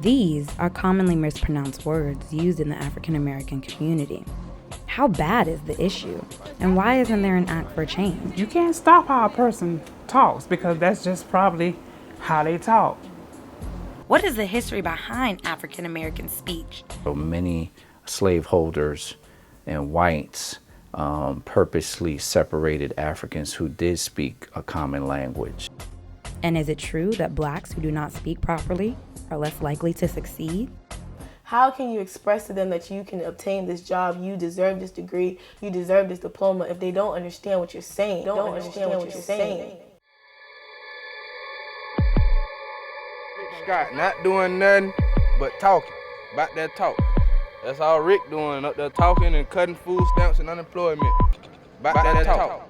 These are commonly mispronounced words used in the African American community. How bad is the issue, and why isn't there an act for change? You can't stop how a person talks because that's just probably how they talk. What is the history behind African American speech? So many slaveholders and whites purposely separated Africans who did speak a common language. And is it true that blacks who do not speak properly are less likely to succeed? How can you express to them that you can obtain this job, you deserve this degree, you deserve this diploma, if they don't understand what you're saying? Don't understand what you're saying. Scott not doing nothing but talking about that talk. That's all Rick doing, up there talking and cutting food stamps and unemployment. About that talk.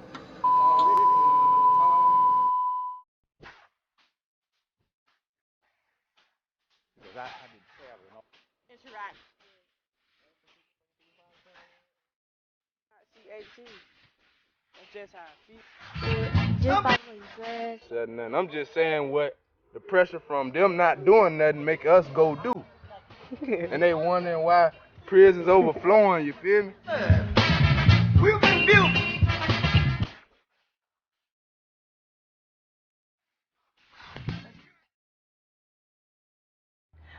Just like what you said. I'm just saying what the pressure from them not doing nothing make us go do. And they wondering why prison's overflowing, you feel me? We've been built.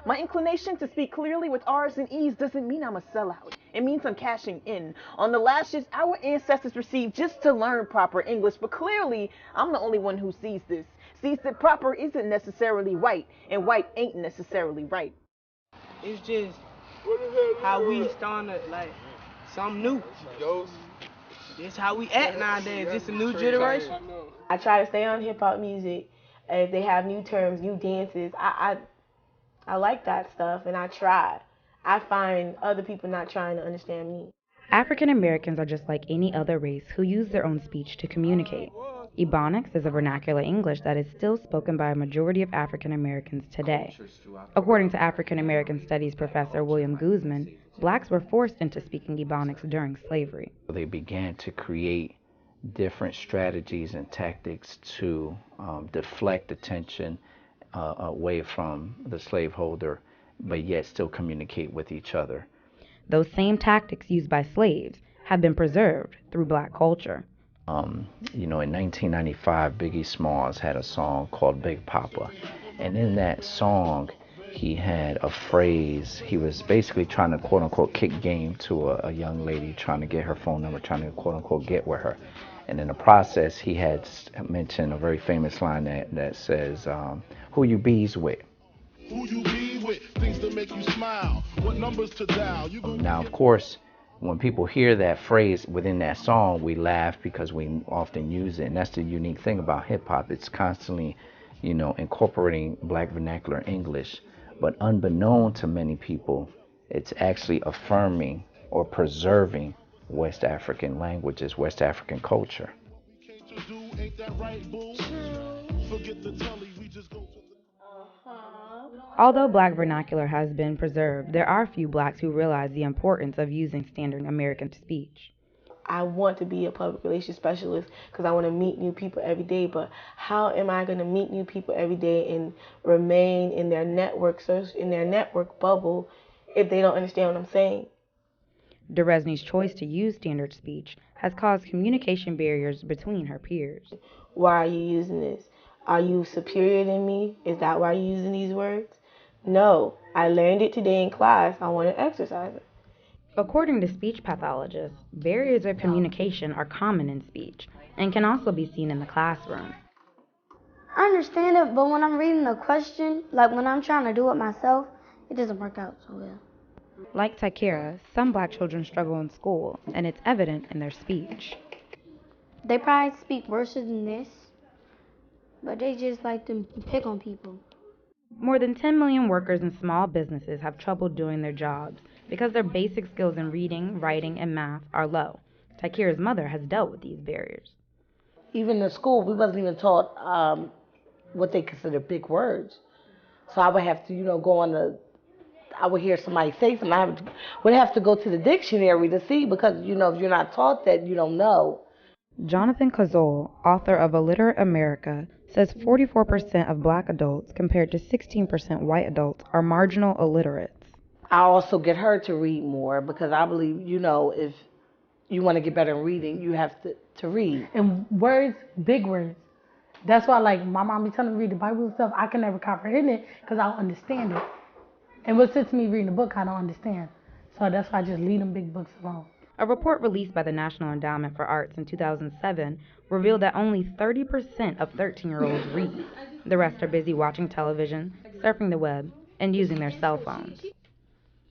My inclination to speak clearly with R's and E's doesn't mean I'm a sellout. It means I'm cashing in on the lashes our ancestors received just to learn proper English. But clearly, I'm the only one who sees this. Sees that proper isn't necessarily white, and white ain't necessarily right. It's just how we started, like, something new. It's how we act nowadays. It's a new generation. I try to stay on hip-hop music. If they have new terms, new dances, I like that stuff, and I try. I find other people not trying to understand me. African Americans are just like any other race who use their own speech to communicate. Ebonics is a vernacular English that is still spoken by a majority of African Americans today. According to African American Studies professor William Guzman, blacks were forced into speaking Ebonics during slavery. They began to create different strategies and tactics to deflect attention away from the slaveholder, but yet still communicate with each other. Those same tactics used by slaves have been preserved through black culture. In 1995, Biggie Smalls had a song called Big Papa, and in that song, he had a phrase. He was basically trying to quote-unquote kick game to a young lady, trying to get her phone number, trying to quote-unquote get with her. And in the process, he had mentioned a very famous line that says, who you bees with? Who you be with? Things that make you smile. What numbers to dial? Now, of course, when people hear that phrase within that song, we laugh because we often use it. And that's the unique thing about hip-hop. It's constantly, incorporating black vernacular English. But unbeknown to many people, it's actually affirming or preserving West African languages, West African culture. Although black vernacular has been preserved, there are few blacks who realize the importance of using standard American speech. I want to be a public relations specialist because I want to meet new people every day, but how am I going to meet new people every day and remain in their network bubble if they don't understand what I'm saying? Deresny's choice to use standard speech has caused communication barriers between her peers. Why are you using this? Are you superior than me? Is that why you're using these words? No, I learned it today in class. I want to exercise it. According to speech pathologists, barriers of communication are common in speech and can also be seen in the classroom. I understand it, but when I'm reading the question, like when I'm trying to do it myself, it doesn't work out so well. Like Takira, some black children struggle in school, and it's evident in their speech. They probably speak worse than this, but they just like to pick on people. More than 10 million workers in small businesses have trouble doing their jobs because their basic skills in reading, writing, and math are low. Takira's mother has dealt with these barriers. Even in school, we wasn't even taught what they consider big words. So I would have to, go on I would hear somebody say something. I would have to go to the dictionary to see because, if you're not taught that, you don't know. Jonathan Cazole, author of Illiterate America, says 44% of black adults compared to 16% white adults are marginal illiterates. I also get her to read more because I believe, if you want to get better in reading, you have to read. And words, big words. That's why, like, my mom be telling me to read the Bible and stuff. I can never comprehend it because I don't understand it. And what sits me reading a book, I don't understand. So that's why I just leave them big books alone. A report released by the National Endowment for Arts in 2007 revealed that only 30% of 13-year-olds read. The rest are busy watching television, surfing the web, and using their cell phones.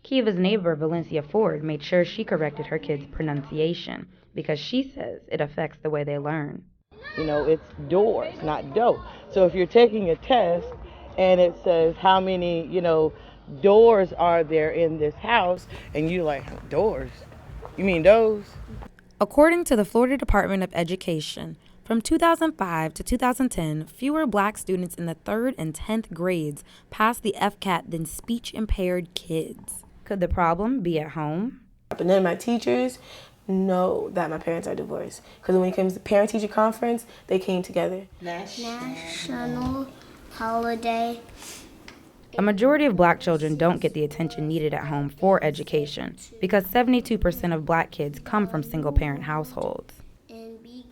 Kiva's neighbor, Valencia Ford, made sure she corrected her kids' pronunciation because she says it affects the way they learn. It's doors, not dough. So if you're taking a test and it says how many, doors are there in this house, and you're like, doors? You mean those? According to the Florida Department of Education, from 2005 to 2010, fewer black students in the 3rd and 10th grades passed the FCAT than speech-impaired kids. Could the problem be at home? But none of my teachers know that my parents are divorced. Because when it comes to parent-teacher conference, they came together. National holiday. A majority of black children don't get the attention needed at home for education because 72% of black kids come from single-parent households.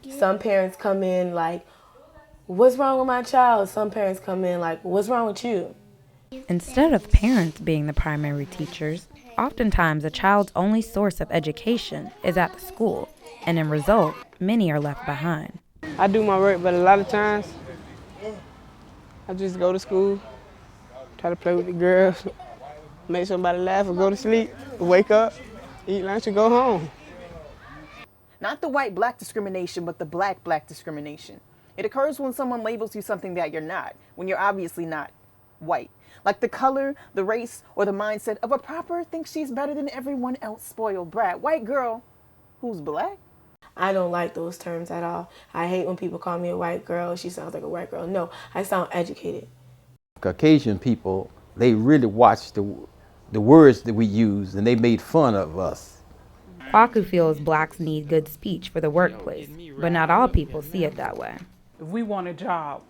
Some parents come in like, what's wrong with my child? Some parents come in like, what's wrong with you? Instead of parents being the primary teachers, oftentimes a child's only source of education is at the school, and in result, many are left behind. I do my work, but a lot of times, I just go to school, try to play with the girls, make somebody laugh or go to sleep, wake up, eat lunch and go home. Not the white-black discrimination, but the black-black discrimination. It occurs when someone labels you something that you're not, when you're obviously not white. Like the color, the race, or the mindset of a proper thinks she's better than everyone else spoiled brat. White girl who's black? I don't like those terms at all. I hate when people call me a white girl. She sounds like a white girl. No, I sound educated. Caucasian people, they really watch the words that we use, and they made fun of us. Kwaku feels blacks need good speech for the workplace, but not all people see it that way. If we want a job,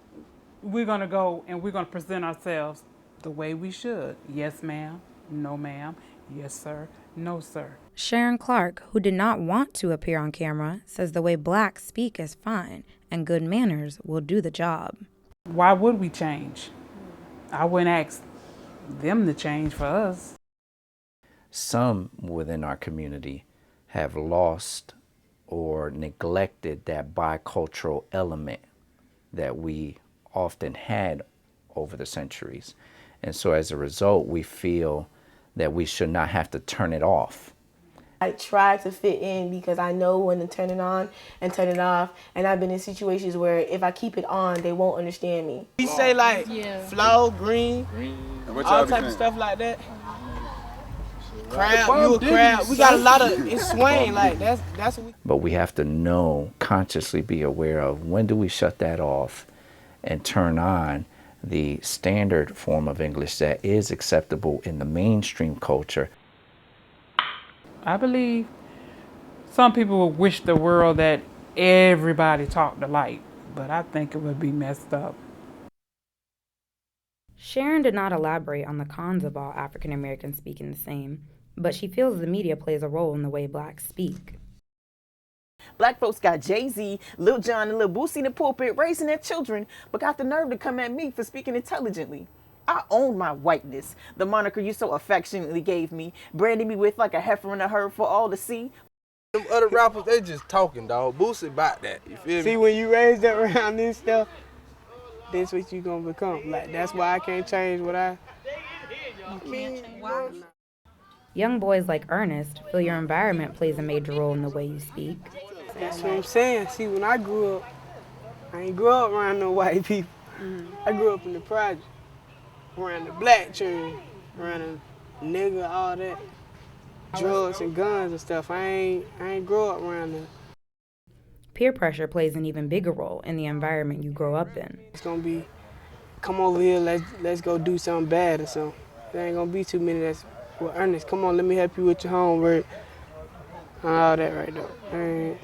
we're going to go and we're going to present ourselves the way we should. Yes, ma'am. No, ma'am. Yes, sir. No, sir. Sharon Clark, who did not want to appear on camera, says the way blacks speak is fine and good manners will do the job. Why would we change? I wouldn't ask them to change for us. Some within our community have lost or neglected that bicultural element that we often had over the centuries. And so as a result, we feel that we should not have to turn it off. I try to fit in because I know when to turn it on and turn it off. And I've been in situations where if I keep it on, they won't understand me. We say like flow, green, all type of stuff like that. Crowd, you a crowd. We got a lot of, it's swaying, like that's what we. But we have to know, consciously be aware of when do we shut that off and turn on the standard form of English that is acceptable in the mainstream culture. I believe some people would wish the world that everybody talked alike, but I think it would be messed up. Sharon did not elaborate on the cons of all African Americans speaking the same, but she feels the media plays a role in the way blacks speak. Black folks got Jay-Z, Lil Jon, and Lil Boosie in the pulpit raising their children, but got the nerve to come at me for speaking intelligently. I own my whiteness, the moniker you so affectionately gave me, branding me with like a heifer in a herd for all to see. Them other rappers, they just talking, dog. Boosie about that, you feel me? See, when you raised up around this stuff, that's what you gonna become. Like, that's why I can't change what I mean. Young boys like Ernest feel your environment plays a major role in the way you speak. That's what I'm saying. See, when I grew up, I ain't grew up around no white people. I grew up in the project, around the black children, around the nigga, all that, drugs and guns and stuff. I ain't grow up around that. Peer pressure plays an even bigger role in the environment you grow up in. It's gonna be, come over here, let's go do something bad or something. There ain't gonna be too many that's, well, Ernest, come on, let me help you with your homework. All that right there.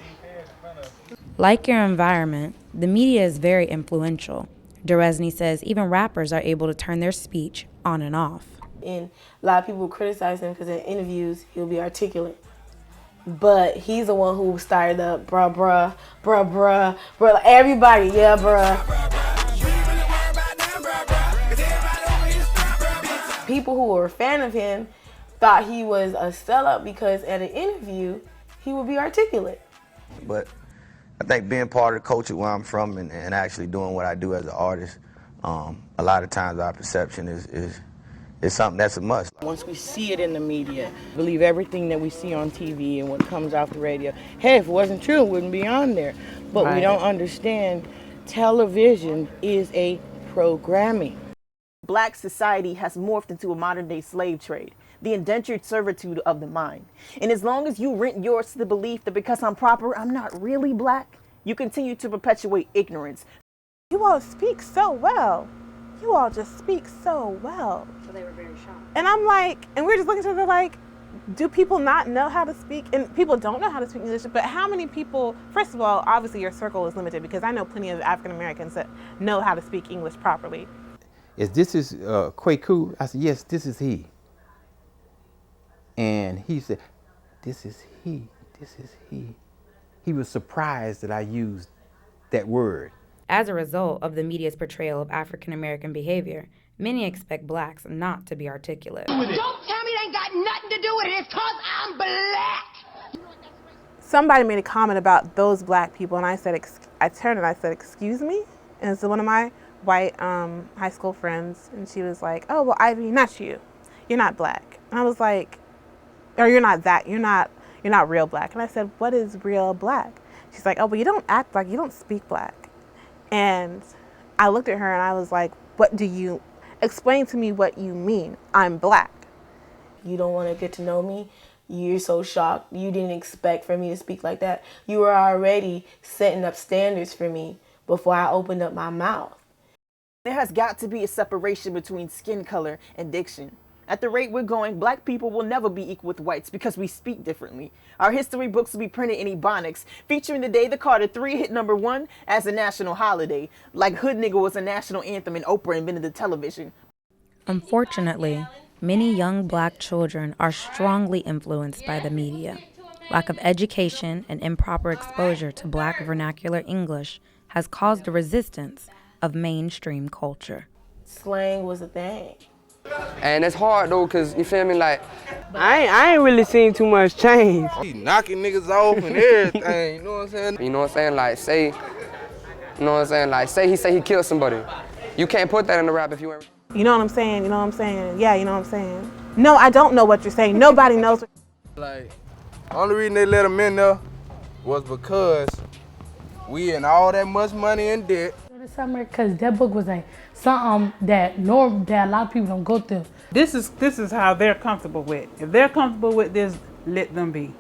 Like your environment, the media is very influential. Duresny says even rappers are able to turn their speech on and off. And a lot of people criticize him because in interviews he'll be articulate. But he's the one who started the bruh, like everybody, yeah, bruh. People who were a fan of him thought he was a sellout because at an interview, he would be articulate. But I think being part of the culture where I'm from and actually doing what I do as an artist, a lot of times our perception is something that's a must. Once we see it in the media, believe everything that we see on TV and what comes off the radio. Hey, if it wasn't true, it wouldn't be on there. But we don't understand television is a programming. Black society has morphed into a modern-day slave trade, the indentured servitude of the mind. And as long as you rent yours to the belief that because I'm proper, I'm not really black, you continue to perpetuate ignorance. You all speak so well. You all just speak so well. So they were very shocked. And I'm like, and we're just looking at each other like, do people not know how to speak? And people don't know how to speak English, but how many people, first of all, obviously your circle is limited because I know plenty of African Americans that know how to speak English properly. Is this is Kwaku? I said, yes, this is he. And he said, this is he, this is he. He was surprised that I used that word. As a result of the media's portrayal of African American behavior, many expect blacks not to be articulate. Don't tell me it ain't got nothing to do with it. It's 'cause I'm black. Somebody made a comment about those black people, and I turned and I said, excuse me? And it's one of my white high school friends, and she was like, oh, well, Ivy, not you. You're not black. And I was like, or you're not real black. And I said, what is real black? She's like, oh, but you don't act like, you don't speak black. And I looked at her and I was like, explain to me what you mean. I'm black. You don't want to get to know me. You're so shocked. You didn't expect for me to speak like that. You were already setting up standards for me before I opened up my mouth. There has got to be a separation between skin color and diction. At the rate we're going, black people will never be equal with whites because we speak differently. Our history books will be printed in ebonics, featuring the day the Carter 3 hit #1 as a national holiday, like Hood Nigga was a national anthem and Oprah invented the television. Unfortunately, many young black children are strongly influenced by the media. Lack of education and improper exposure to black vernacular English has caused a resistance of mainstream culture. Slang was a thing. And it's hard though, cause you feel me, like I ain't really seen too much change. He knocking niggas off and everything, you know what I'm saying? You know what I'm saying? Like say, you know what I'm saying? Like say he killed somebody. You can't put that in the rap if you ain't. You know what I'm saying? You know what I'm saying? Yeah, you know what I'm saying? No, I don't know what you're saying. Nobody knows what Like, only reason they let him in there was because we in all that much money in debt. Summer, because that book was like something that a lot of people don't go through. This is how they're comfortable with. If they're comfortable with this, let them be.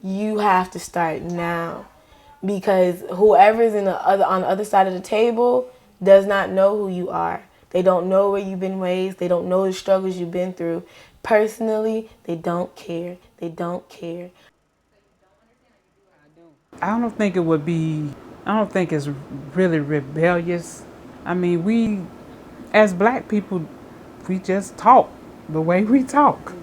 You have to start now, because whoever's on the other side of the table does not know who you are. They don't know where you've been raised. They don't know the struggles you've been through. Personally, they don't care. They don't care. I don't think it's really rebellious. I mean, we, as black people, we just talk the way we talk.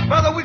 Brother, we